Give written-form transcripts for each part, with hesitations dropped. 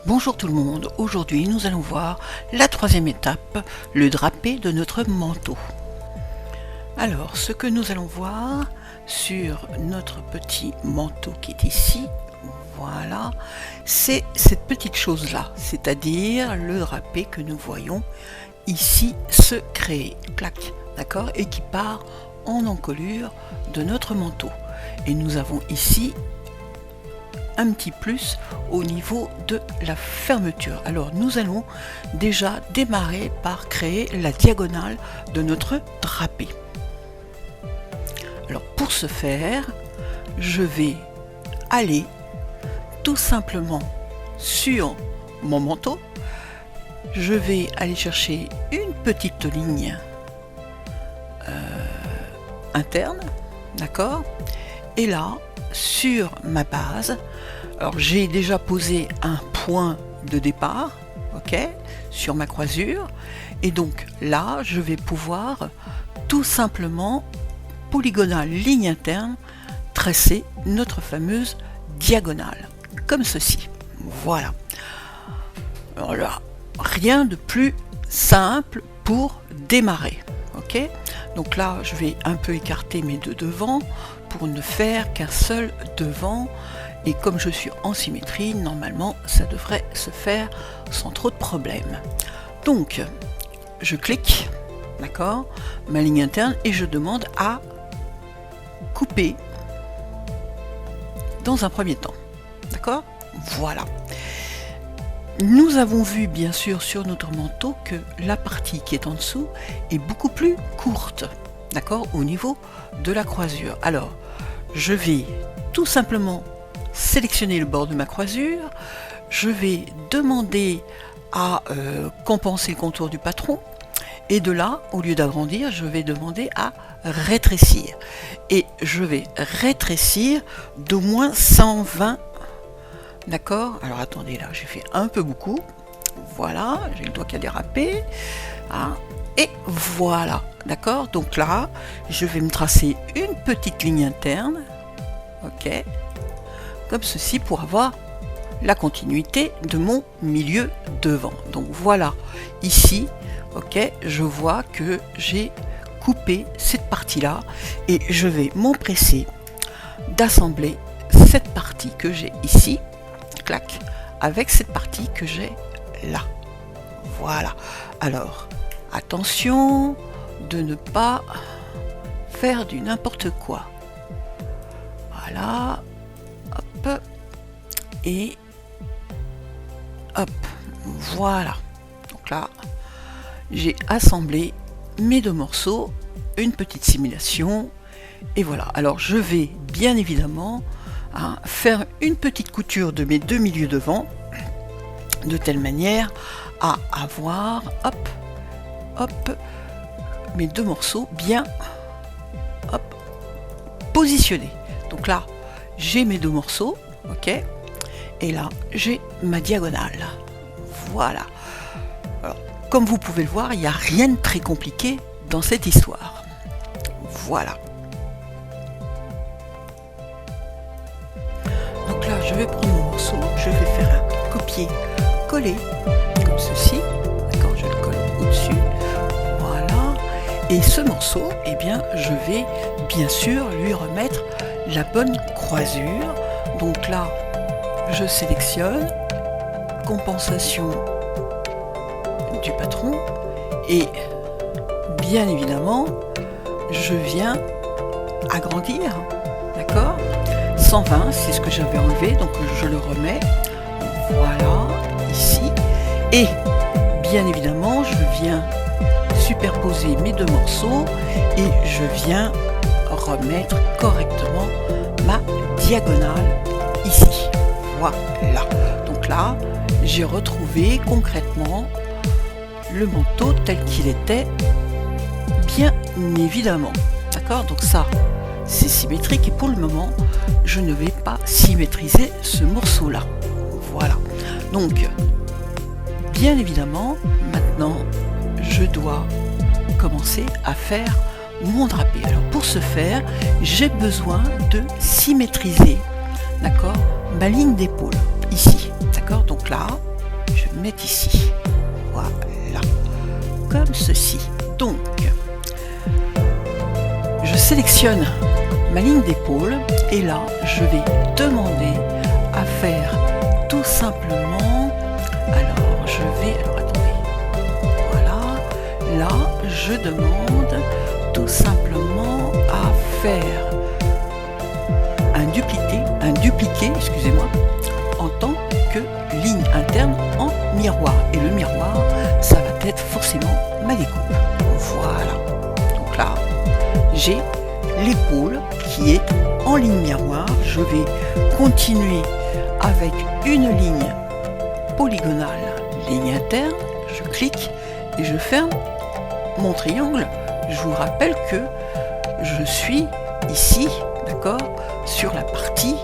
Bonjour tout le monde, aujourd'hui nous allons voir la troisième étape, le drapé de notre manteau. Alors ce que nous allons voir sur notre petit manteau qui est ici, voilà, c'est cette petite chose là, c'est-à-dire le drapé que nous voyons ici se créer, clac, d'accord, et qui part en encolure de notre manteau. Et nous avons ici un petit plus au niveau de la fermeture. Alors nous allons déjà démarrer par créer la diagonale de notre drapé. Alors pour ce faire, je vais aller tout simplement sur mon manteau. Je vais aller chercher une petite ligne interne, d'accord, et là sur ma base, alors j'ai déjà posé un point de départ, ok, sur ma croisure, et donc là je vais pouvoir tout simplement polygonale ligne interne tracer notre fameuse diagonale comme ceci. Voilà, alors là, rien de plus simple pour démarrer, ok. Donc là je vais un peu écarter mes deux devants pour ne faire qu'un seul devant, et comme je suis en symétrie, normalement ça devrait se faire sans trop de problèmes. Donc je clique, d'accord, ma ligne interne, et je demande à couper dans un premier temps, d'accord. Voilà, nous avons vu bien sûr sur notre manteau que la partie qui est en dessous est beaucoup plus courte, d'accord, au niveau de la croisure. Alors je vais tout simplement sélectionner le bord de ma croisure, je vais demander à compenser le contour du patron, et de là, au lieu d'agrandir, je vais demander à rétrécir, et je vais rétrécir d'au moins 120, d'accord. Alors attendez, là j'ai fait un peu beaucoup, voilà, j'ai le doigt qui a dérapé, hein. Et voilà, d'accord, donc là je vais me tracer une petite ligne interne, ok, comme ceci, pour avoir la continuité de mon milieu devant. Donc voilà, ici, ok, je vois que j'ai coupé cette partie là, et je vais m'empresser d'assembler cette partie que j'ai ici, clac, avec cette partie que j'ai là. Voilà, alors attention de ne pas faire du n'importe quoi. Voilà, hop, et hop, voilà. Donc là, j'ai assemblé mes deux morceaux, une petite simulation, et voilà. Alors je vais bien évidemment faire une petite couture de mes deux milieux devant, de telle manière à avoir, hop, hop, mes deux morceaux bien, hop, positionnés. Donc là, j'ai mes deux morceaux, ok, et là, j'ai ma diagonale. Voilà. Alors, comme vous pouvez le voir, il n'y a rien de très compliqué dans cette histoire. Voilà. Donc là, je vais prendre mon morceau, je vais faire un copier-coller, comme ceci. D'accord, je le colle au-dessus. Voilà. Et ce morceau, eh bien, je vais bien sûr lui remettre la bonne croisure. Donc là, je sélectionne compensation du patron, et bien évidemment je viens agrandir, d'accord, 120, c'est ce que j'avais enlevé, donc je le remets, voilà, ici, et bien évidemment je viens superposer mes deux morceaux, et je viens remettre correctement ma diagonale ici. Voilà, donc là j'ai retrouvé concrètement le manteau tel qu'il était, bien évidemment, d'accord. Donc ça c'est symétrique, et pour le moment je ne vais pas symétriser ce morceau là. Voilà, donc bien évidemment maintenant je dois commencer à faire mon drapé. Alors pour ce faire, j'ai besoin de symétriser, d'accord, ma ligne d'épaule ici, d'accord. Donc là je vais me mettre ici. Voilà, comme ceci. Donc, je sélectionne ma ligne d'épaule et là, je vais demander à faire tout simplement. Alors, attendez. Voilà, là, je demande tout simplement à faire un dupliqué, excusez-moi, en tant que ligne interne en miroir. Et le miroir, ça va être forcément ma découpe. Voilà. Donc là, j'ai l'épaule qui est en ligne miroir. Je vais continuer avec une ligne polygonale, ligne interne. Je clique et je ferme mon triangle. Je vous rappelle que je suis ici, d'accord, sur la partie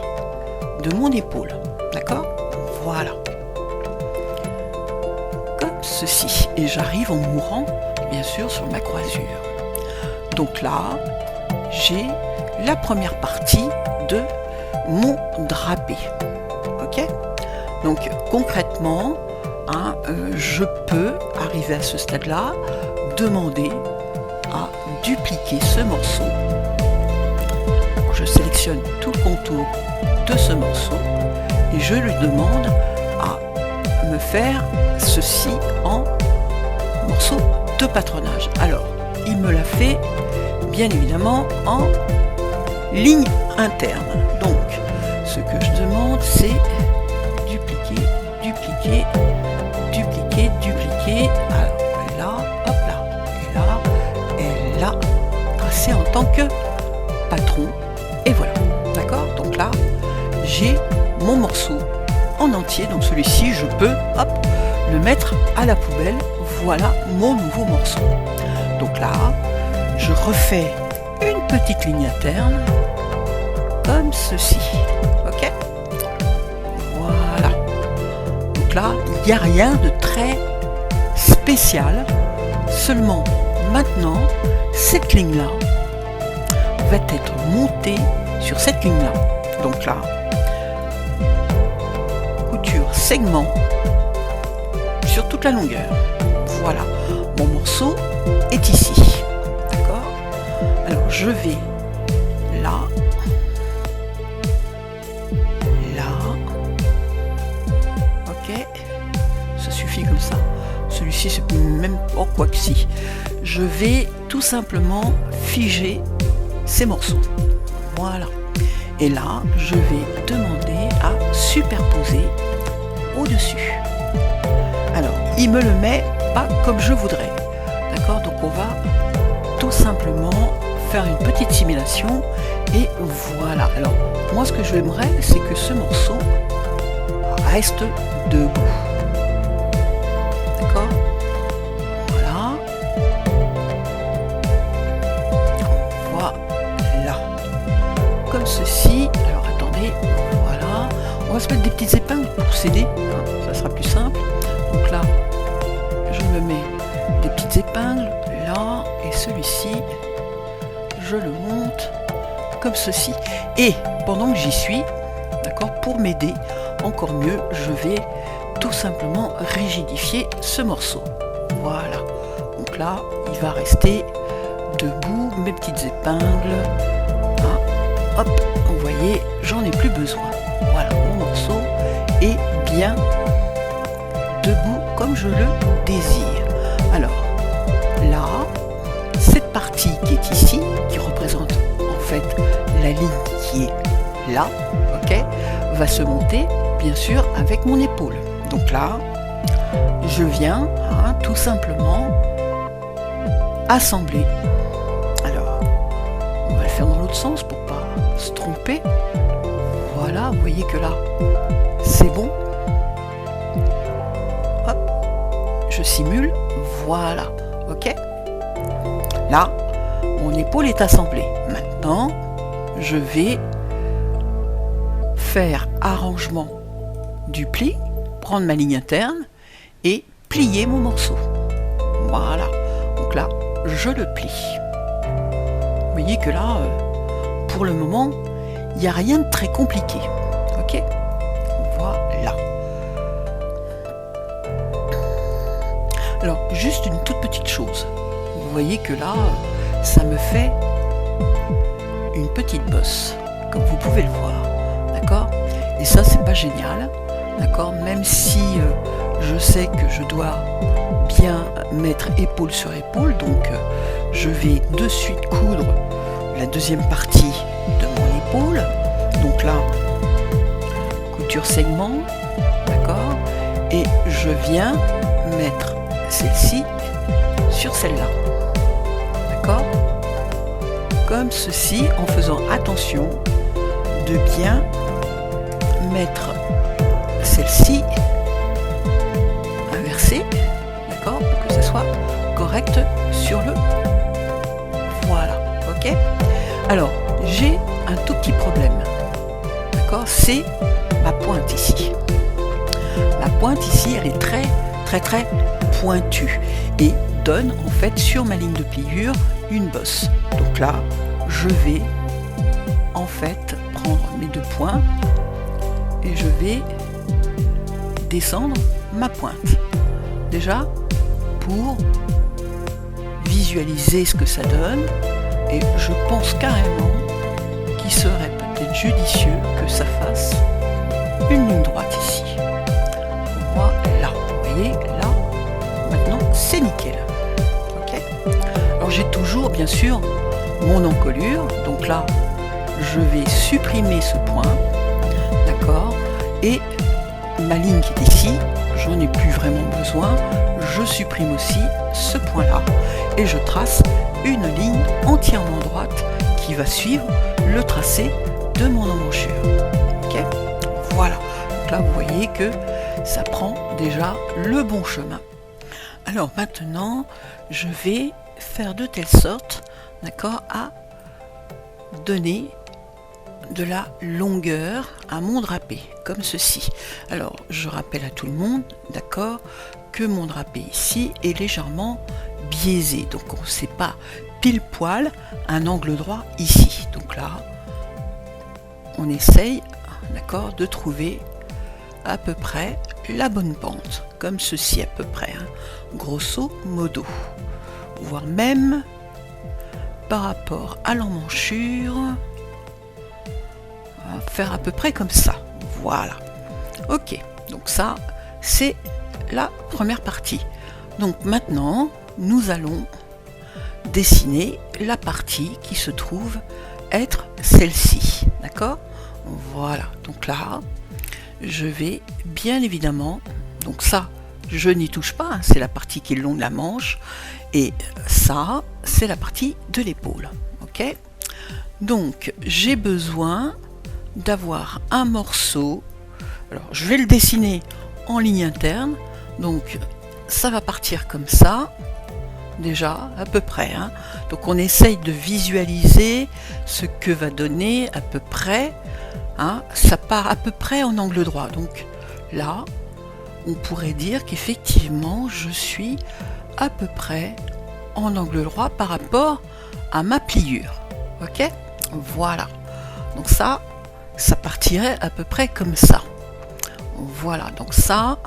de mon épaule, d'accord, voilà, comme ceci, et j'arrive en mourant bien sûr sur ma croisure. Donc là, j'ai la première partie de mon drapé, ok. Donc concrètement, je peux arriver à ce stade-là, demander à dupliquer ce morceau. Je sélectionne tout le contour de ce morceau et je lui demande à me faire ceci en morceau de patronage. Alors, il me l'a fait bien évidemment en ligne interne. Donc, ce que je demande, c'est dupliquer, dupliquer, dupliquer, dupliquer. Alors, là, hop là, et là, tracer en tant que patron. Et voilà, d'accord. Donc là, j'ai mon morceau en entier. Donc celui-ci, je peux, hop, le mettre à la poubelle. Voilà mon nouveau morceau. Donc là, je refais une petite ligne interne, comme ceci. Ok. Voilà. Donc là, il n'y a rien de très spécial. Seulement, maintenant, cette ligne-là va être montée sur cette ligne là. Donc là, couture segment sur toute la longueur. Voilà, mon morceau est ici, d'accord. Alors je vais là, ok, ça suffit comme ça. Celui-ci c'est même pas, quoi que si. Je vais tout simplement figer ces morceaux. Voilà. Et là, je vais demander à superposer au-dessus. Alors, il me le met pas comme je voudrais. D'accord? Donc, on va tout simplement faire une petite simulation. Et voilà. Alors, moi, ce que j'aimerais, c'est que ce morceau reste debout. D'accord? Comme ceci. Alors attendez, voilà, on va se mettre des petites épingles pour s'aider, ça sera plus simple. Donc là, je me mets des petites épingles là, et celui-ci, je le monte comme ceci. Et pendant que j'y suis, d'accord, pour m'aider encore mieux, je vais tout simplement rigidifier ce morceau. Voilà, donc là, il va rester debout, mes petites épingles. Hop, vous voyez, j'en ai plus besoin. Voilà, mon morceau est bien debout comme je le désire. Alors, là, cette partie qui est ici, qui représente en fait la ligne qui est là, ok, va se monter, bien sûr, avec mon épaule. Donc là, je viens tout simplement assembler. Alors, on va le faire dans l'autre sens pour pas se tromper. Voilà, vous voyez que là c'est bon. Hop, je simule. Voilà, ok. Là, mon épaule est assemblée. Maintenant, je vais faire arrangement du pli, prendre ma ligne interne et plier mon morceau. Voilà, donc là, je le plie. Vous voyez que là, pour le moment, il n'y a rien de très compliqué. Ok, voilà. Alors, juste une toute petite chose. Vous voyez que là, ça me fait une petite bosse, comme vous pouvez le voir, d'accord? Et ça, c'est pas génial, d'accord? Même si je sais que je dois bien mettre épaule sur épaule, donc je vais de suite coudre la deuxième partie de mon épaule. Donc là, couture segment, d'accord? Et je viens mettre celle-ci sur celle-là, d'accord? Comme ceci, en faisant attention de bien mettre celle-ci inversée, d'accord, pour que ça soit correct sur le voilà, ok. Alors j'ai un tout petit problème, d'accord, c'est ma pointe ici. La pointe ici, elle est très pointue et donne en fait sur ma ligne de pliure une bosse. Donc là, je vais en fait prendre mes deux points et je vais descendre ma pointe. Déjà, pour visualiser ce que ça donne, et je pense carrément qu'il serait peut-être judicieux que ça fasse une ligne droite ici. Voilà, vous voyez, là, maintenant c'est nickel. Ok. Alors j'ai toujours, bien sûr, mon encolure, donc là, je vais supprimer ce point, d'accord, et ma ligne qui est ici, j'en ai plus vraiment besoin, je supprime aussi ce point là et je trace une ligne entièrement droite qui va suivre le tracé de mon emmanchure. Ok, voilà, donc là vous voyez que ça prend déjà le bon chemin. Alors maintenant je vais faire de telle sorte, d'accord, à donner de la longueur à mon drapé, comme ceci. Alors, je rappelle à tout le monde, d'accord, que mon drapé ici est légèrement biaisé, donc on ne sait pas pile poil un angle droit ici. Donc là, on essaye, d'accord, de trouver à peu près la bonne pente, comme ceci à peu près, hein, grosso modo, voire même par rapport à l'emmanchure. Faire à peu près comme ça, voilà. Ok, donc ça c'est la première partie. Donc maintenant nous allons dessiner la partie qui se trouve être celle-ci, d'accord. Voilà, donc là je vais bien évidemment, donc ça je n'y touche pas, hein, c'est la partie qui est le long de la manche, et ça c'est la partie de l'épaule. Ok, donc j'ai besoin d'avoir un morceau. Alors je vais le dessiner en ligne interne, donc ça va partir comme ça déjà à peu près, hein. Donc on essaye de visualiser ce que va donner à peu près, hein. Ça part à peu près en angle droit, donc là on pourrait dire qu'effectivement je suis à peu près en angle droit par rapport à ma pliure. Ok, voilà, donc ça partirait à peu près comme ça. Voilà, donc ça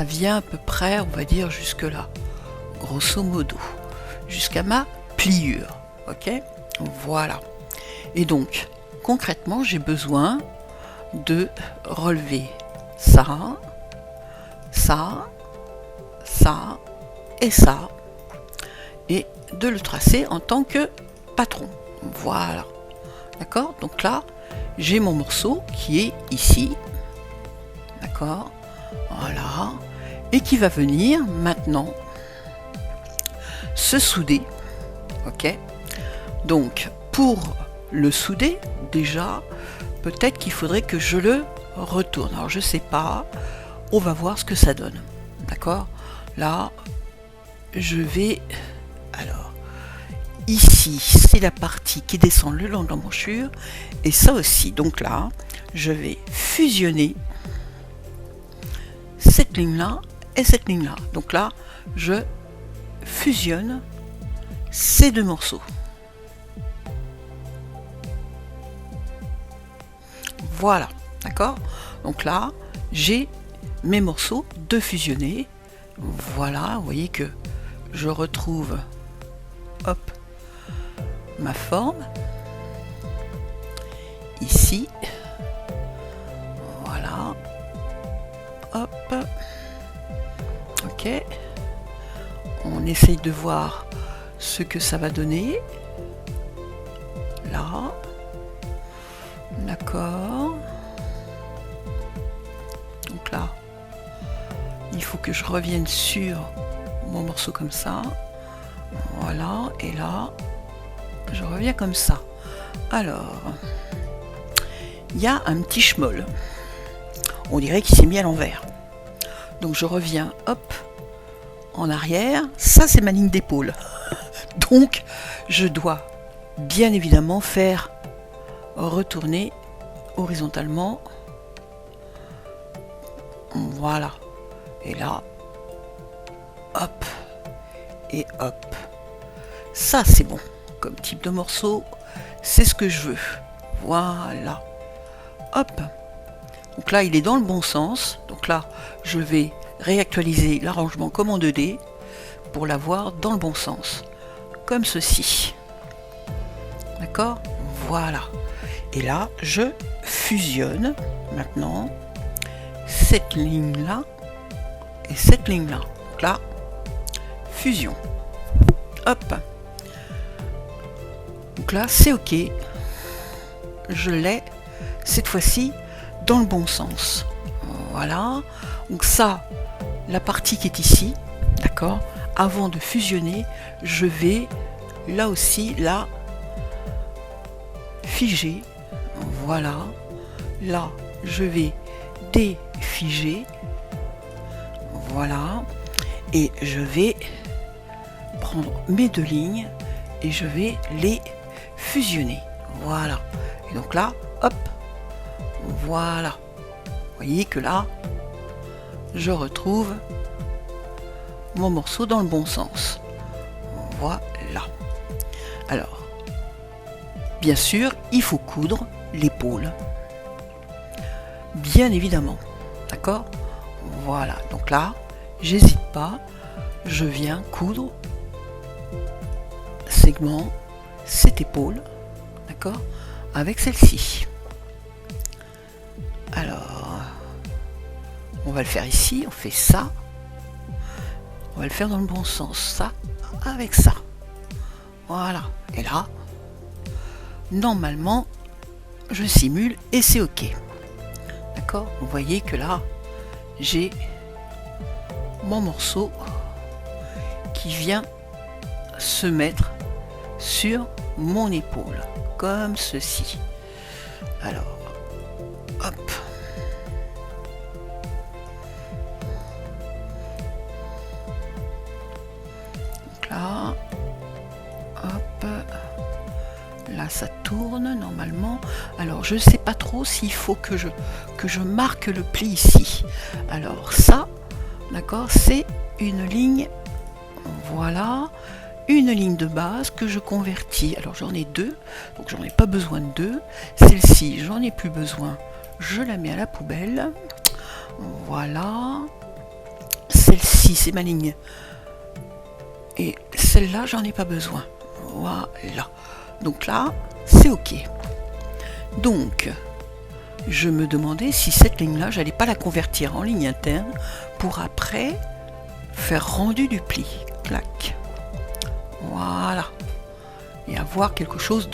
vient à peu près, on va dire jusque là, grosso modo, jusqu'à ma pliure. Ok, voilà. Et donc concrètement j'ai besoin de relever ça et ça, et de le tracer en tant que patron. Voilà, d'accord, donc là j'ai mon morceau qui est ici, d'accord, voilà, et qui va venir maintenant se souder. Ok, donc pour le souder, déjà peut-être qu'il faudrait que je le retourne. Alors je sais pas, on va voir ce que ça donne, d'accord. Là je vais, alors ici c'est la partie qui descend le long de l'emmanchure, et ça aussi, donc là je vais fusionner cette ligne là et cette ligne là. Donc là je fusionne ces deux morceaux. Voilà, d'accord, donc là j'ai mes morceaux de fusionner. Voilà, vous voyez que je retrouve, hop, ma forme. Ici. Voilà. Hop. Ok. On essaye de voir ce que ça va donner. Là. D'accord. Donc là, il faut que je revienne sur mon morceau comme ça. Voilà. Et là, je reviens comme ça. Alors, il y a un petit schmoll. On dirait qu'il s'est mis à l'envers. Donc je reviens, hop, en arrière. Ça, c'est ma ligne d'épaule. Donc, je dois bien évidemment faire retourner horizontalement. Voilà. Et là, hop, et hop. Ça, c'est bon. Comme type de morceau, c'est ce que je veux. Voilà. Hop. Donc là, il est dans le bon sens. Donc là, je vais réactualiser l'arrangement comme en 2D pour l'avoir dans le bon sens. Comme ceci. D'accord? Voilà. Et là, je fusionne maintenant cette ligne-là et cette ligne-là. Donc là, fusion. Hop. Donc là, c'est OK. Je l'ai cette fois-ci dans le bon sens. Voilà. Donc ça, la partie qui est ici, d'accord, avant de fusionner, je vais là aussi la figer. Voilà. Là, je vais défiger. Voilà. Et je vais prendre mes deux lignes et je vais les fusionner. Voilà. Et donc là, hop, voilà. Vous voyez que là, je retrouve mon morceau dans le bon sens. Voilà. Alors, bien sûr, il faut coudre l'épaule. Bien évidemment. D'accord? Voilà. Donc là, j'hésite pas. Je viens coudre segment cette épaule. D'accord? Avec celle-ci. Alors, on va le faire ici, on fait ça. On va le faire dans le bon sens, ça avec ça. Voilà. Et là, normalement, je simule et c'est OK. D'accord? Vous voyez que là, j'ai mon morceau qui vient se mettre sur mon épaule, comme ceci. Alors, hop. Donc là, hop. Là, ça tourne normalement. Alors, je ne sais pas trop s'il faut que je marque le pli ici. Alors, ça, d'accord, c'est une ligne, voilà, une ligne de base que je convertis. Alors j'en ai deux, donc j'en ai pas besoin de deux. Celle-ci, j'en ai plus besoin, je la mets à la poubelle. Voilà. Celle-ci, c'est ma ligne. Et celle-là, j'en ai pas besoin. Voilà. Donc là, c'est OK. Donc, je me demandais si cette ligne-là, j'allais pas la convertir en ligne interne pour après faire rendu du pli. Clac. Voilà. Et avoir quelque chose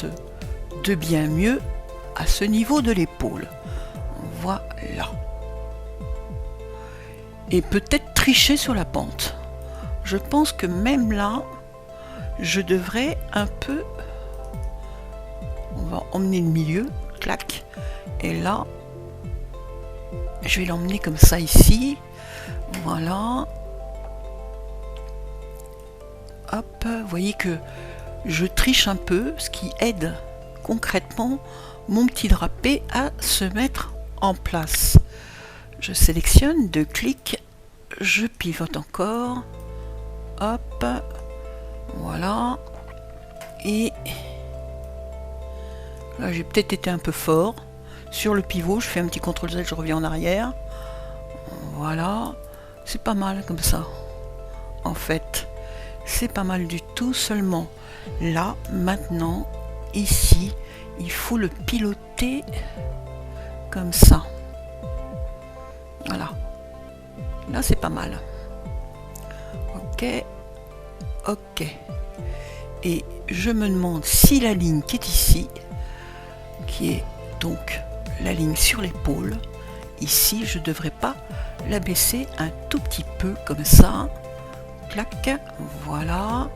de bien mieux à ce niveau de l'épaule. Voilà. Et peut-être tricher sur la pente. Je pense que même là, je devrais un peu... On va emmener le milieu. Clac. Et là, je vais l'emmener comme ça ici. Voilà. Hop, vous voyez que je triche un peu, ce qui aide concrètement mon petit drapé à se mettre en place. Je sélectionne, 2 clics, je pivote encore. Hop, voilà. Et là, j'ai peut-être été un peu fort. Sur le pivot, je fais un petit CTRL Z, je reviens en arrière. Voilà, c'est pas mal comme ça. en fait. C'est pas mal du tout, seulement là, maintenant, ici, il faut le piloter comme ça. Voilà. Là, c'est pas mal. Ok. Ok. Et je me demande si la ligne qui est ici, qui est donc la ligne sur l'épaule, ici, je ne devrais pas la baisser un tout petit peu comme ça. Clac. Voilà.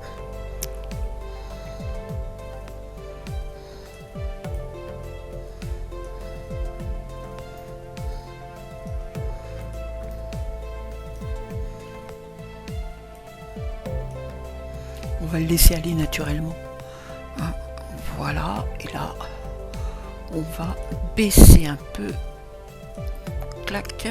On va le laisser aller naturellement. Voilà, et là, on va baisser un peu. Clac.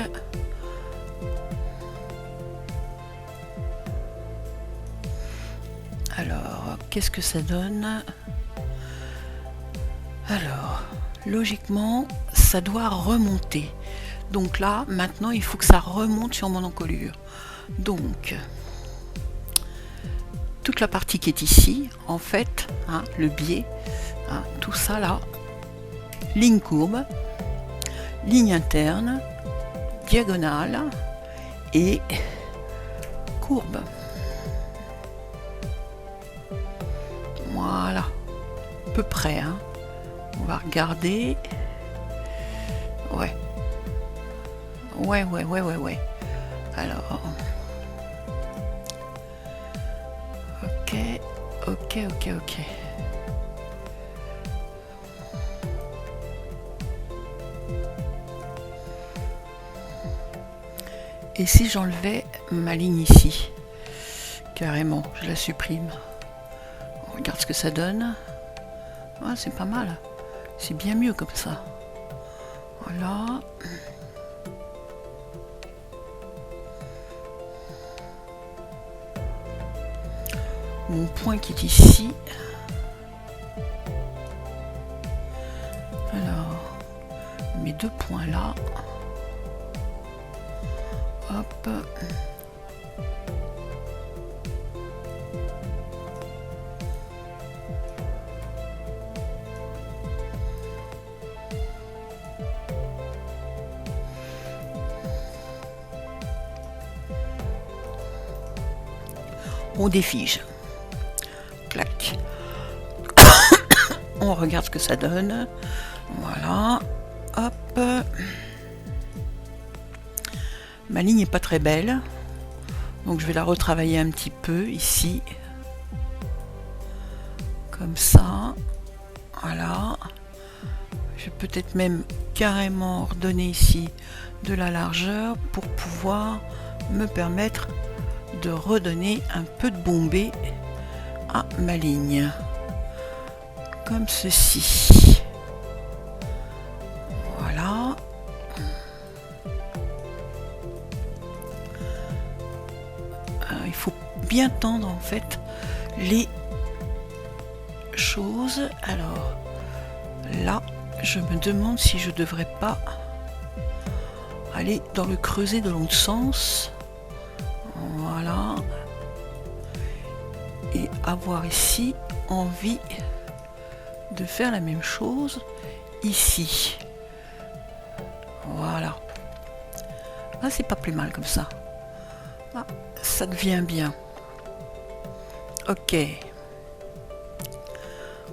Alors, qu'est-ce que ça donne? Alors, logiquement, ça doit remonter. Donc là, maintenant, il faut que ça remonte sur mon encolure. Donc, toute la partie qui est ici, en fait, le biais, tout ça là, ligne courbe, ligne interne, diagonale et courbe. Voilà, à peu près. On va regarder. Ouais. Alors. Ok. Et si j'enlevais ma ligne ici, carrément, je la supprime. On regarde ce que ça donne. Ouais, c'est pas mal. C'est bien mieux comme ça. Voilà. Mon point qui est ici. Alors, mes deux points là. Hop. On défige. Clac. On regarde ce que ça donne. Voilà. Hop. Ma ligne n'est pas très belle. Donc je vais la retravailler un petit peu ici. Comme ça. Voilà. Je vais peut-être même carrément redonner ici de la largeur pour pouvoir me permettre de redonner un peu de bombée à ma ligne. Comme ceci. Voilà. Il faut bien tendre en fait les choses. Alors là, je me demande si je devrais pas aller dans le creuset de l'autre sens. Voilà. Et avoir ici envie de faire la même chose ici. Voilà. Ah, c'est pas plus mal comme ça. Ah, ça devient bien. Ok.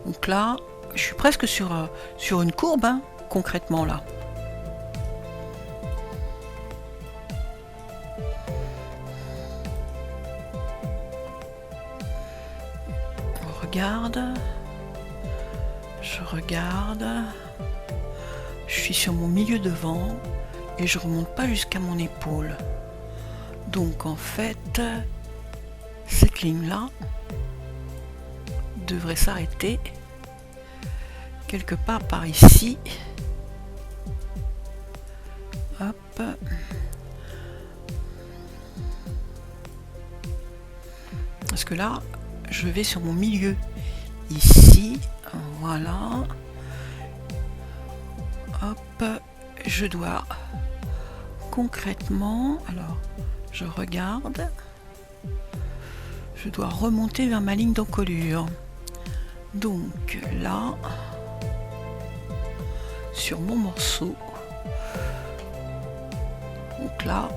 Donc là, je suis presque sur une courbe, concrètement là. Je regarde, je suis sur mon milieu devant et je remonte pas jusqu'à mon épaule. Donc en fait, cette ligne là devrait s'arrêter quelque part par ici. Hop. Parce que là, je vais sur mon milieu ici, voilà. Hop, je dois concrètement, alors je regarde, je dois remonter vers ma ligne d'encolure. Donc là, sur mon morceau, donc là,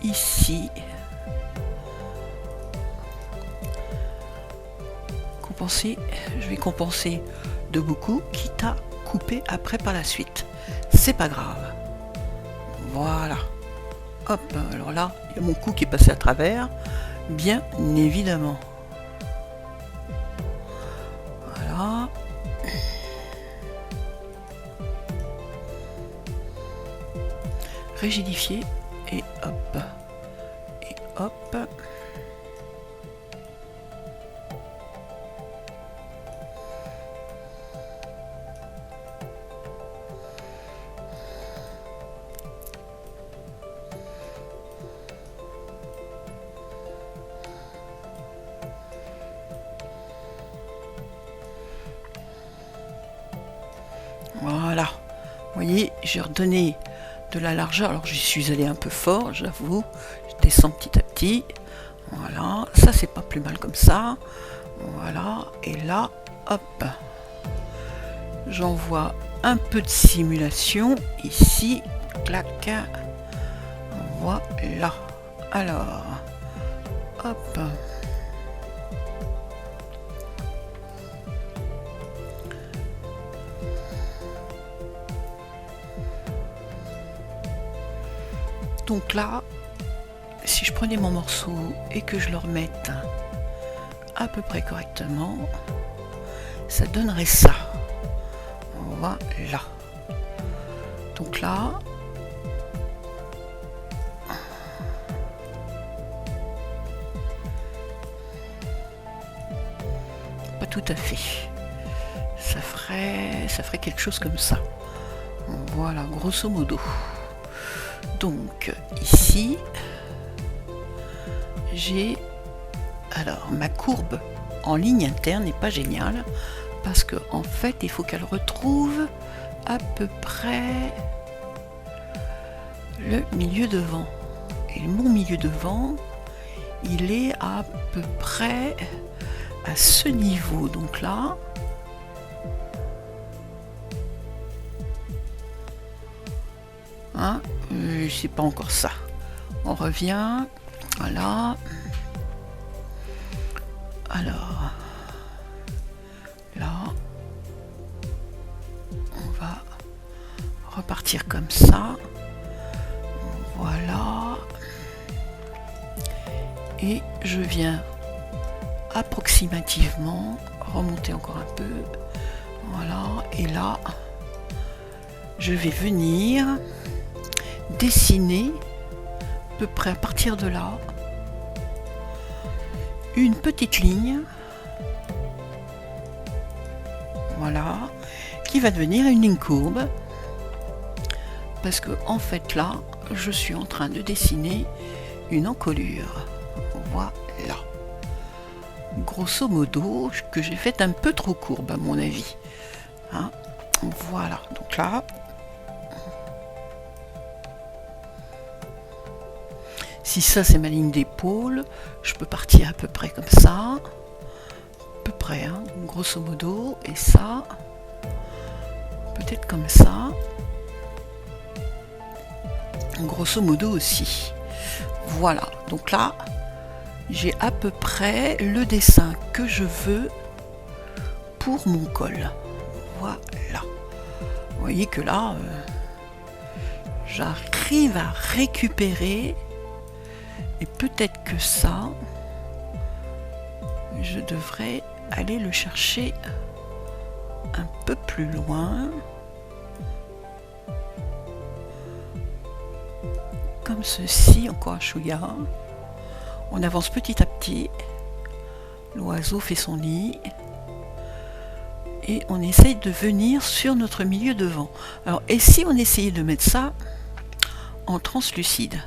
ici, je vais compenser de beaucoup, quitte à couper après par la suite. C'est pas grave. Voilà. Hop, alors là, il y a mon cou qui est passé à travers, bien évidemment. Voilà. Rigidifier et hop. Et hop. Voilà, vous voyez, j'ai redonné de la largeur, alors j'y suis allé un peu fort, j'avoue, je descends petit à petit, voilà, ça c'est pas plus mal comme ça, voilà, et là, hop, j'envoie un peu de simulation, ici, clac, voilà, alors, hop, donc là, si je prenais mon morceau et que je le remette à peu près correctement, ça donnerait ça. Voilà. Donc là, pas tout à fait. Ça ferait quelque chose comme ça. Voilà, grosso modo. Donc ici, j'ai alors ma courbe en ligne interne n'est pas géniale parce que en fait il faut qu'elle retrouve à peu près le milieu de vent. Et mon milieu de vent, il est à peu près à ce niveau. Donc là, hein, c'est pas encore ça. On revient. Voilà. Alors, là, on va repartir comme ça. Voilà. Et je viens approximativement remonter encore un peu. Voilà. Et là, je vais venir dessiner à peu près à partir de là une petite ligne, voilà, qui va devenir une ligne courbe parce que en fait là je suis en train de dessiner une encolure. Voilà, grosso modo, que j'ai fait un peu trop courbe à mon avis, hein. Voilà, donc là si ça c'est ma ligne d'épaule, je peux partir à peu près comme ça, à peu près, hein, grosso modo, et ça, peut-être comme ça, grosso modo aussi. Voilà, donc là, j'ai à peu près le dessin que je veux pour mon col. Voilà. Vous voyez que là, j'arrive à récupérer. Et peut-être que ça, je devrais aller le chercher un peu plus loin. Comme ceci, encore un chouïa. On avance petit à petit. L'oiseau fait son nid. Et on essaye de venir sur notre milieu de vent. Alors, et si on essayait de mettre ça en translucide ?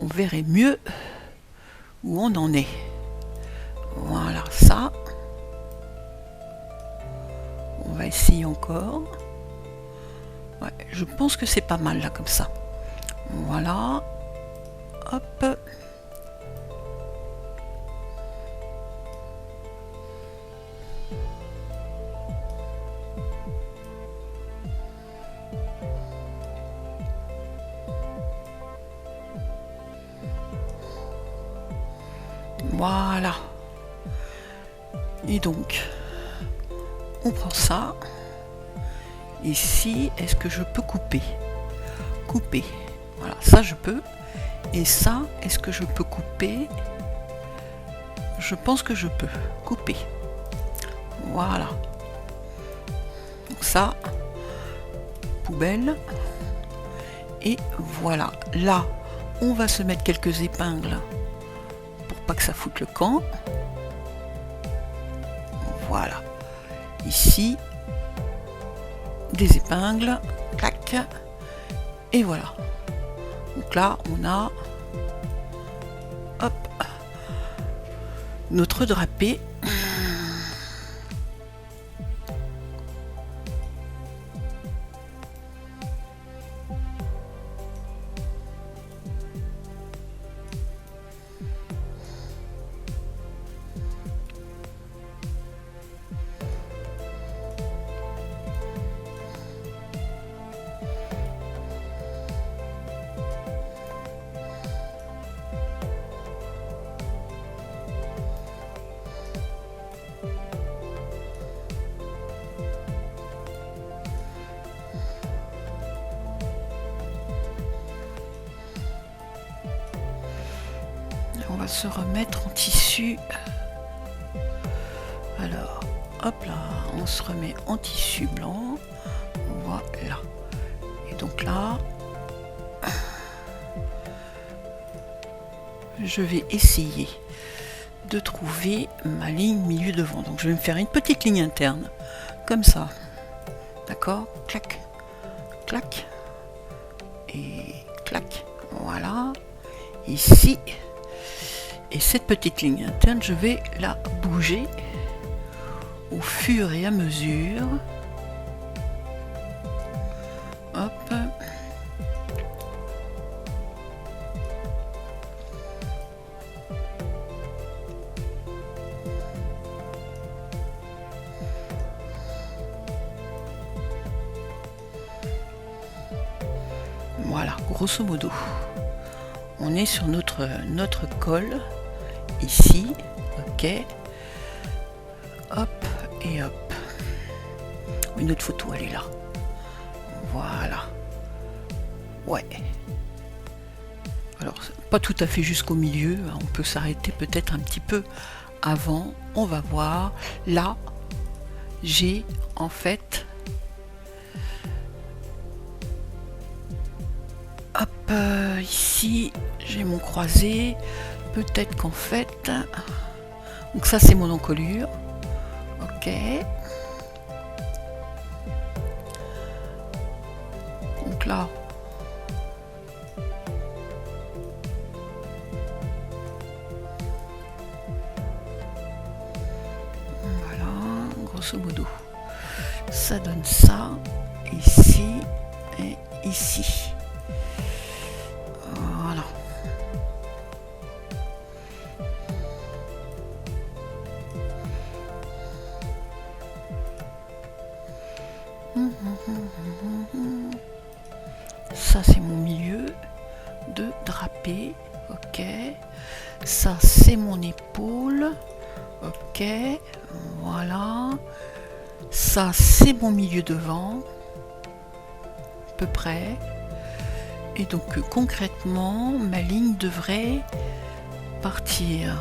On verrait mieux où on en est. Voilà, ça. On va essayer encore. Ouais, je pense que c'est pas mal là comme ça. Voilà. Hop. Voilà. Et donc, on prend ça. Ici, est-ce que je peux couper? Couper. Voilà, ça je peux. Et ça, est-ce que je peux couper? Je pense que je peux couper. Voilà. Donc ça, poubelle. Et voilà. Là, on va se mettre quelques épingles pour pas que ça foute le camp. Voilà. Ici, des épingles. Clac. Et voilà. Donc là, on a hop, notre drapé. On va se remettre en tissu. Alors, hop là, on se remet en tissu blanc. Voilà. Et donc là, je vais essayer de trouver ma ligne milieu devant. Donc je vais me faire une petite ligne interne, comme ça. D'accord? Clac, clac, et clac. Voilà. Ici. Et cette petite ligne interne, je vais la bouger au fur et à mesure. Hop. Voilà, grosso modo. On est sur notre col. Ici, ok, hop et hop. Une autre photo, elle est là. Voilà. Ouais. Alors, pas tout à fait jusqu'au milieu. On peut s'arrêter peut-être un petit peu avant. On va voir. Là, j'ai en fait. Hop, ici, j'ai mon croisé. Peut-être qu'en fait, donc ça c'est mon encolure, ok. Donc là, voilà, grosso modo, ça donne ça ici et ici. Voilà. Ça c'est mon milieu de drapé, ok. Ça c'est mon épaule, ok. Voilà. Ça c'est mon milieu devant, à peu près. Et donc concrètement, ma ligne devrait partir.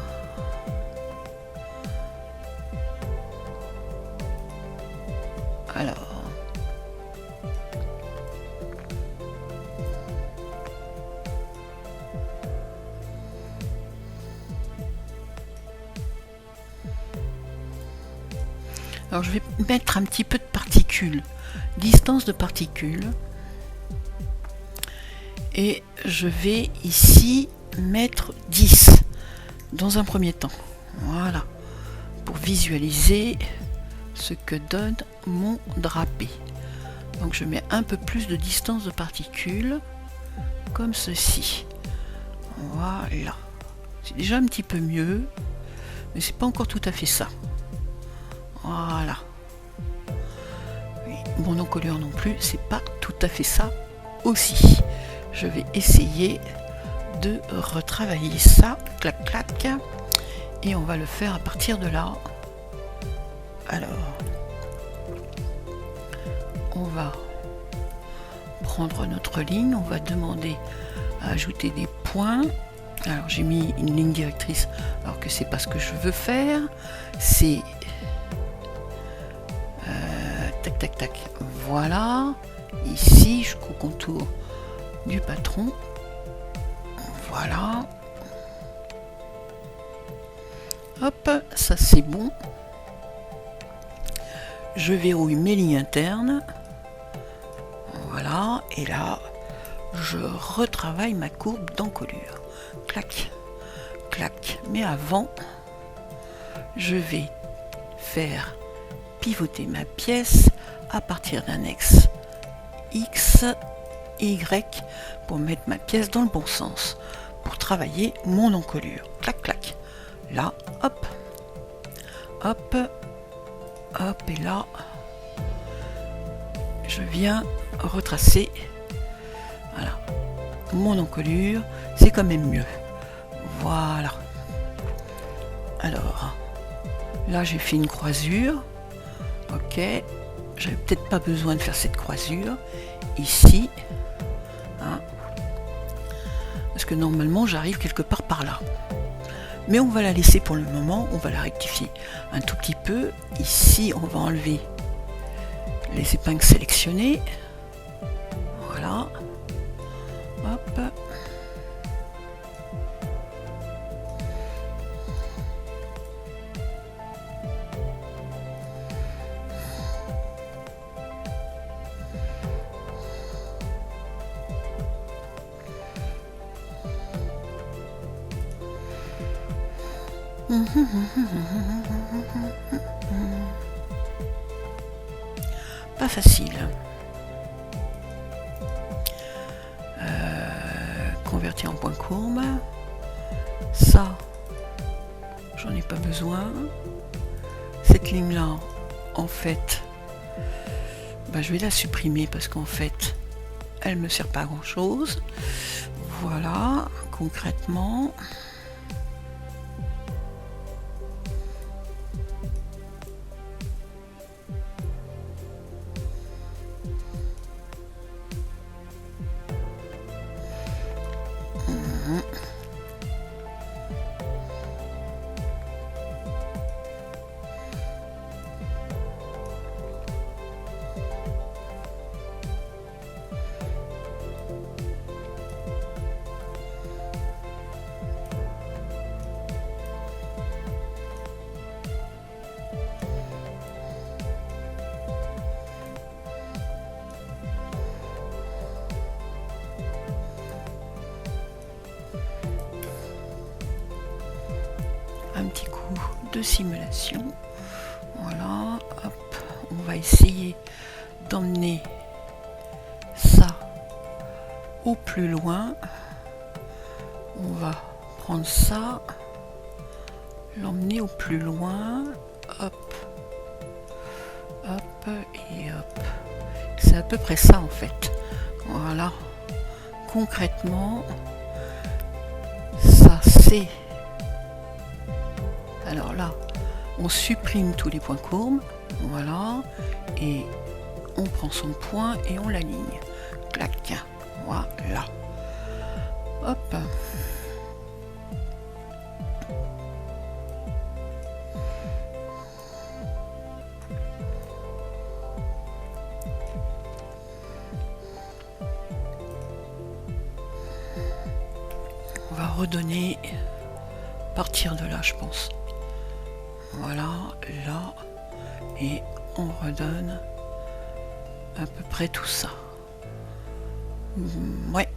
Alors je vais mettre un petit peu de particules, distance de particules, et je vais ici mettre 10 dans un premier temps. Voilà, pour visualiser ce que donne mon drapé. Donc je mets un peu plus de distance de particules, comme ceci. Voilà, c'est déjà un petit peu mieux, mais c'est pas encore tout à fait ça. Voilà. Oui, mon encolure non plus, c'est pas tout à fait ça aussi. Je vais essayer de retravailler ça. Clac clac. Et on va le faire à partir de là. Alors, on va prendre notre ligne, on va demander à ajouter des points. Alors j'ai mis une ligne directrice alors que c'est pas ce que je veux faire. C'est tac tac tac. Voilà. Ici jusqu'au contour du patron. Voilà. Hop, ça c'est bon. Je verrouille mes lignes internes. Voilà. Et là, je retravaille ma courbe d'encolure. Clac, clac. Mais avant, je vais faire pivoter ma pièce à partir d'un axe X, Y pour mettre ma pièce dans le bon sens, pour travailler mon encolure. Clac, clac. Là, hop, hop, hop, et là, je viens retracer. Voilà. Mon encolure, c'est quand même mieux. Voilà. Alors, là j'ai fait une croisure. Ok. J'avais peut-être pas besoin de faire cette croisure. Ici. Hein, parce que normalement j'arrive quelque part par là. Mais on va la laisser pour le moment. On va la rectifier un tout petit peu. Ici, on va enlever les épingles sélectionnées. Voilà. Hop. Pas facile. Convertir en point courbe. Ça, j'en ai pas besoin. Cette ligne-là, en fait, je vais la supprimer parce qu'en fait, elle me sert pas à grand-chose. Voilà, concrètement. Un petit coup de simulation. Voilà, hop, on va essayer d'emmener ça au plus loin. On va prendre ça, l'emmener au plus loin, hop, hop et hop. C'est à peu près ça en fait. Voilà, concrètement, ça c'est... Alors là, on supprime tous les points courbes, voilà, et on prend son point et on l'aligne. Clac, voilà. Hop. On va redonner, partir de là, je pense. Voilà, là, et on redonne à peu près tout ça. Ouais.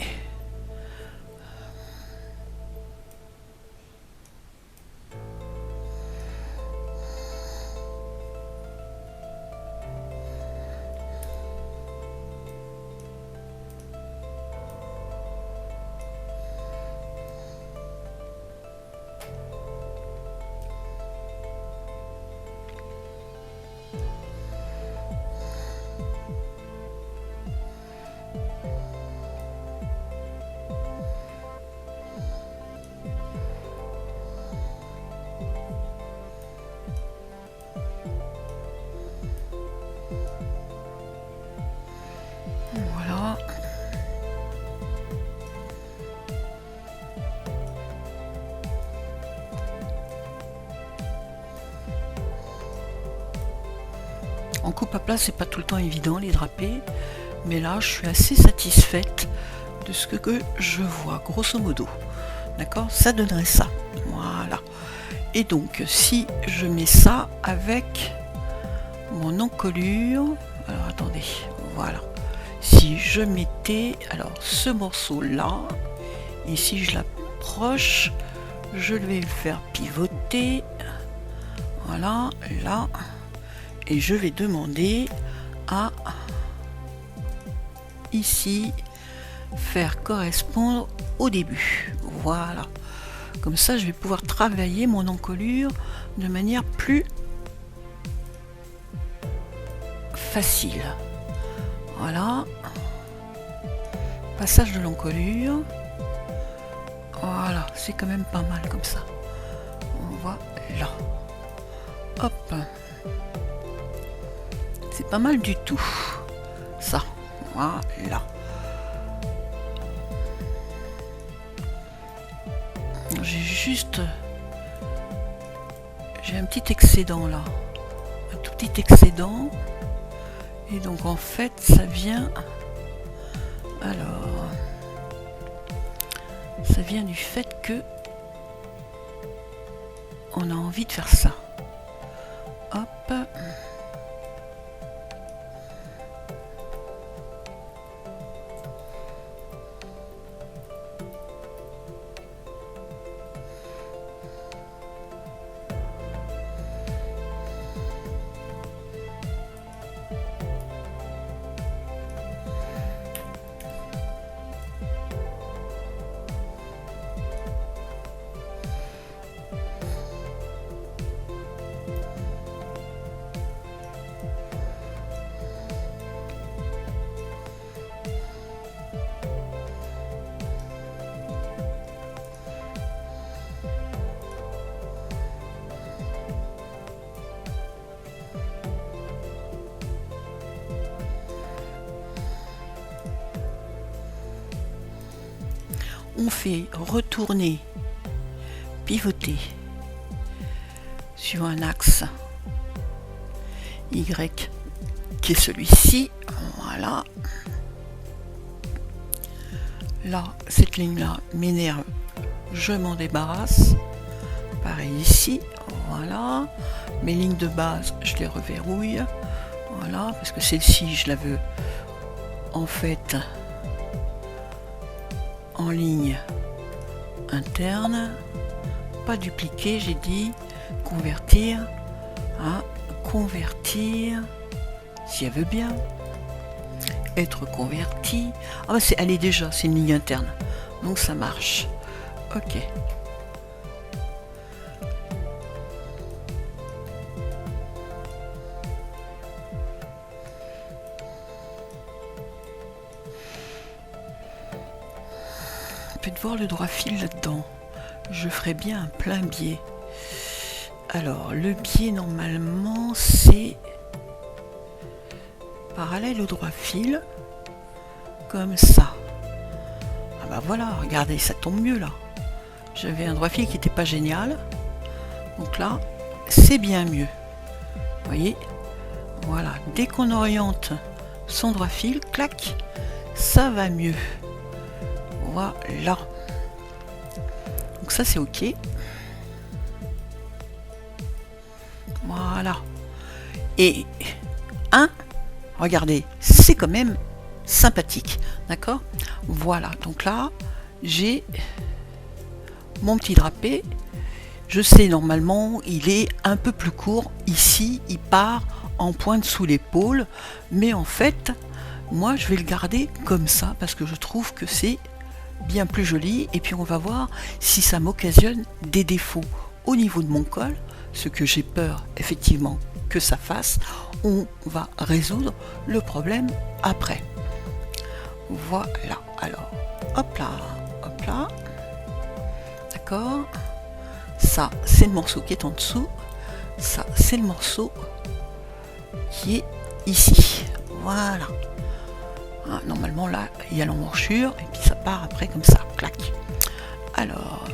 En coupe à plat, c'est pas tout le temps évident les drapés, mais là je suis assez satisfaite de ce que je vois, grosso modo. D'accord, ça donnerait ça. Voilà. Et donc si je mets ça avec mon encolure, alors attendez, voilà. Si je mettais alors ce morceau là, et si je l'approche, je vais le faire pivoter, voilà, là, et je vais demander à ici faire correspondre au début. Voilà, comme ça je vais pouvoir travailler mon encolure de manière plus facile. Voilà, passage de l'encolure. Voilà, c'est quand même pas mal comme ça. On voit là. Hop. C'est pas mal du tout. Ça. Voilà. J'ai un petit excédent là. Un tout petit excédent. Et donc en fait, ça vient... Alors... Ça vient du fait que on a envie de faire ça. Hop. On fait retourner, pivoter sur un axe Y qui est celui-ci. Voilà. Là, cette ligne-là m'énerve, je m'en débarrasse. Pareil ici, voilà. Mes lignes de base, je les reverrouille. Voilà, parce que celle-ci, je la veux en fait en ligne interne, pas dupliquer, j'ai dit convertir, convertir, si elle veut bien être convertie. Ah bah elle est déjà, c'est une ligne interne, donc ça marche. Ok. De voir le droit fil là-dedans, je ferai bien un plein biais. Alors le biais normalement c'est parallèle au droit fil comme ça. Ah bah voilà, regardez, ça tombe mieux là. J'avais un droit fil qui n'était pas génial, donc là c'est bien mieux. Vous voyez, voilà, dès qu'on oriente son droit fil, clac, ça va mieux. Voilà. Donc ça c'est ok. Voilà. Et regardez, c'est quand même sympathique. D'accord? Voilà. Donc là, j'ai mon petit drapé. Je sais normalement, il est un peu plus court. Ici, il part en pointe sous l'épaule. Mais en fait, moi je vais le garder comme ça parce que je trouve que c'est bien plus joli, et puis on va voir si ça m'occasionne des défauts au niveau de mon col, ce que j'ai peur effectivement que ça fasse. On va résoudre le problème après. Voilà, alors hop là, d'accord, ça c'est le morceau qui est en dessous, ça c'est le morceau qui est ici. Voilà. Normalement là il y a l'emmanchure et puis ça part après comme ça, clac. Alors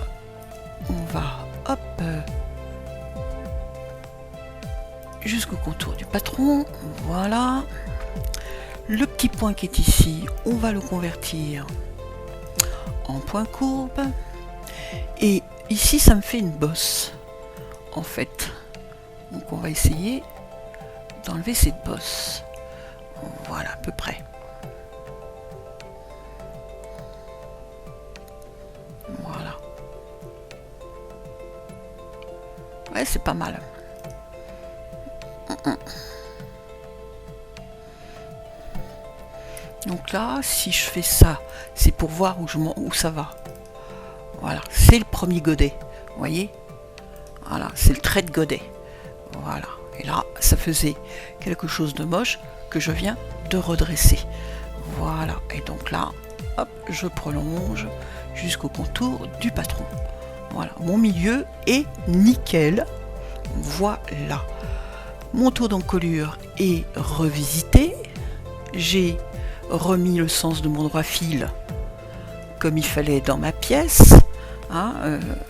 on va hop jusqu'au contour du patron. Voilà. Le petit point qui est ici, on va le convertir en point courbe. Et ici, ça me fait une bosse, en fait. Donc on va essayer d'enlever cette bosse. Voilà, à peu près. Voilà. Ouais, c'est pas mal. Donc là, si je fais ça, c'est pour voir où ça va. Voilà, c'est le premier godet. Vous voyez? Voilà, c'est le trait de godet. Voilà. Et là, ça faisait quelque chose de moche que je viens de redresser. Voilà. Et donc là, hop, je prolonge jusqu'au contour du patron. Voilà. Mon milieu est nickel. Voilà. Mon tour d'encolure est revisité. J'ai remis le sens de mon droit fil comme il fallait dans ma pièce.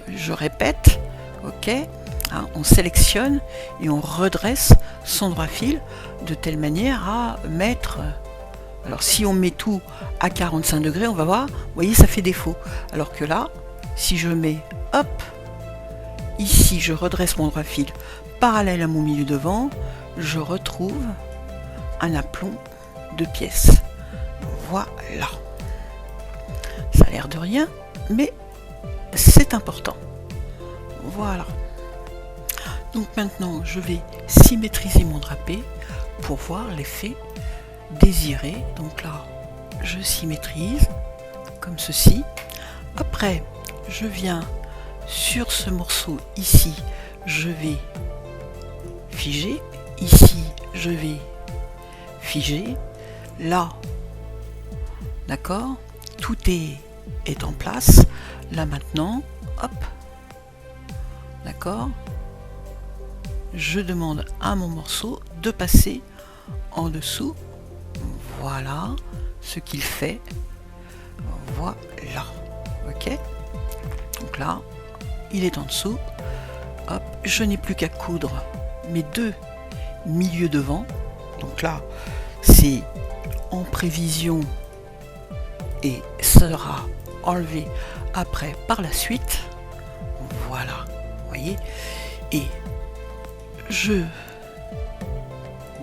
Je répète, ok. On sélectionne et on redresse son droit fil de telle manière à mettre. Alors si on met tout à 45 degrés, on va voir, vous voyez, ça fait défaut. Alors que là, si je mets, hop, ici je redresse mon droit fil parallèle à mon milieu devant, je retrouve un aplomb de pièces. Voilà. Ça a l'air de rien, mais c'est important. Voilà. Donc maintenant, je vais symétriser mon drapé pour voir l'effet désiré. Donc là, je symétrise comme ceci. Après, je viens sur ce morceau ici, je vais figer. Ici, je vais figer. Là, d'accord, tout est en place. Là maintenant, hop, d'accord, je demande à mon morceau de passer en dessous. Voilà ce qu'il fait. Voilà, ok. Donc là, il est en dessous. Hop, je n'ai plus qu'à coudre mes deux milieux devant. Donc là, c'est en prévision et sera enlevé après par la suite. Voilà, vous voyez. Et je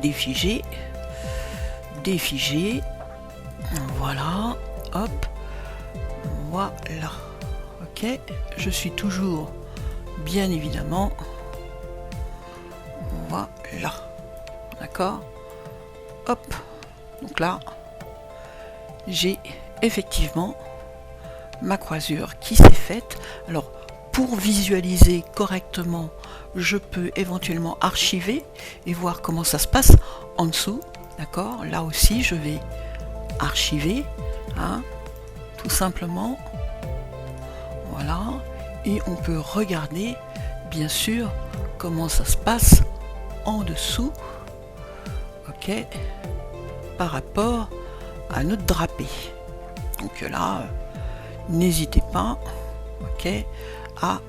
défiger, voilà, hop, voilà, ok. Je suis toujours, bien évidemment, voilà, d'accord, hop. Donc là, j'ai effectivement ma croisure qui s'est faite. Alors, pour visualiser correctement, je peux éventuellement archiver et voir comment ça se passe en dessous. D'accord? Là aussi, je vais archiver, tout simplement. Voilà. Et on peut regarder, bien sûr, comment ça se passe en dessous. Ok? Par rapport à notre drapé. Donc là, n'hésitez pas, ok, à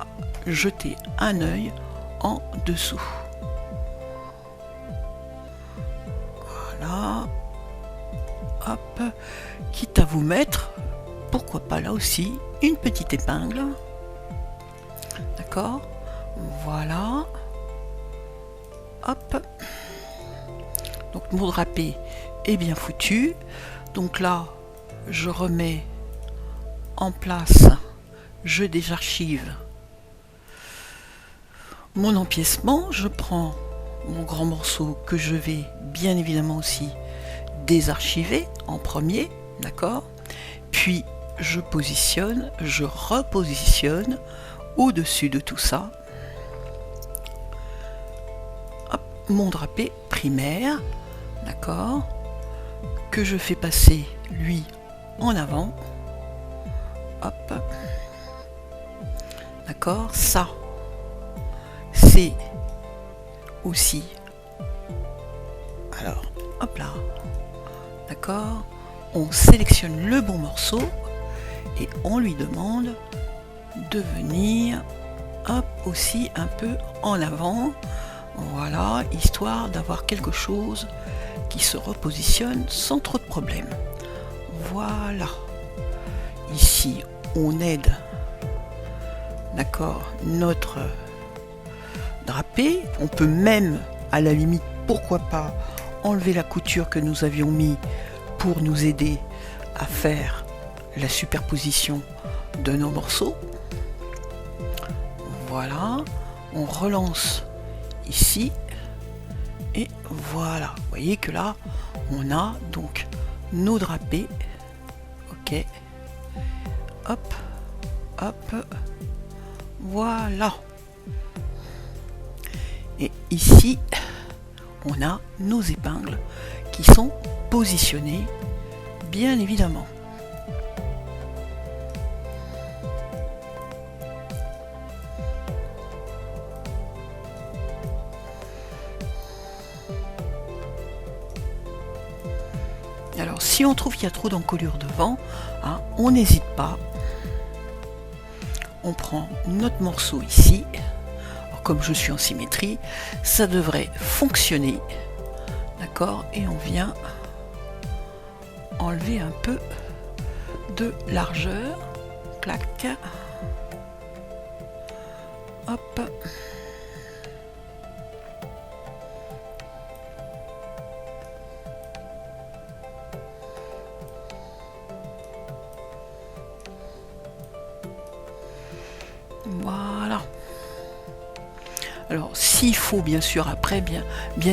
jeter un œil en dessous. Voilà. Hop. Quitte à vous mettre, pourquoi pas là aussi, une petite épingle. D'accord? Voilà. Hop. Donc mon drapé est bien foutu. Donc là, je remets en place, je désarchive mon empiècement, je prends mon grand morceau que je vais bien évidemment aussi désarchiver en premier, d'accord, puis je positionne, je repositionne au-dessus de tout ça. Hop, mon drapé primaire, d'accord, que je fais passer lui en avant. Hop, d'accord, ça c'est aussi, alors hop là, d'accord, on sélectionne le bon morceau et on lui demande de venir hop aussi un peu en avant. Voilà, histoire d'avoir quelque chose qui se repositionne sans trop de problèmes. Voilà. Ici, on aide, d'accord, notre drapé. On peut même, à la limite, pourquoi pas, enlever la couture que nous avions mis pour nous aider à faire la superposition de nos morceaux. Voilà, on relance ici et voilà, vous voyez que là on a donc nos drapés. Ok, hop hop, voilà, et ici on a nos épingles qui sont positionnées bien évidemment. Alors si on trouve qu'il y a trop d'encolure devant, hein, on n'hésite pas, on prend notre morceau ici. Alors, comme je suis en symétrie, ça devrait fonctionner, d'accord, et on vient enlever un peu de largeur, clac, hop, voilà. Alors s'il faut bien sûr après, bien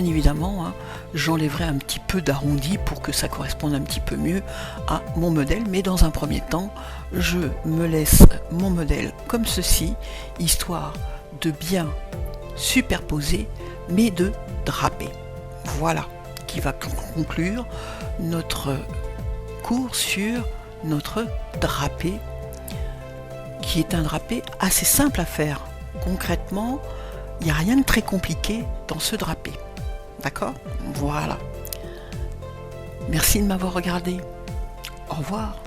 évidemment, hein, j'enlèverai un petit peu d'arrondi pour que ça corresponde un petit peu mieux à mon modèle, mais dans un premier temps je me laisse mon modèle comme ceci, histoire de bien superposer mais de draper. Voilà qui va conclure notre cours sur notre drapé, qui est un drapé assez simple à faire. Concrètement, il n'y a rien de très compliqué dans ce drapé. D'accord? Voilà. Merci de m'avoir regardé. Au revoir.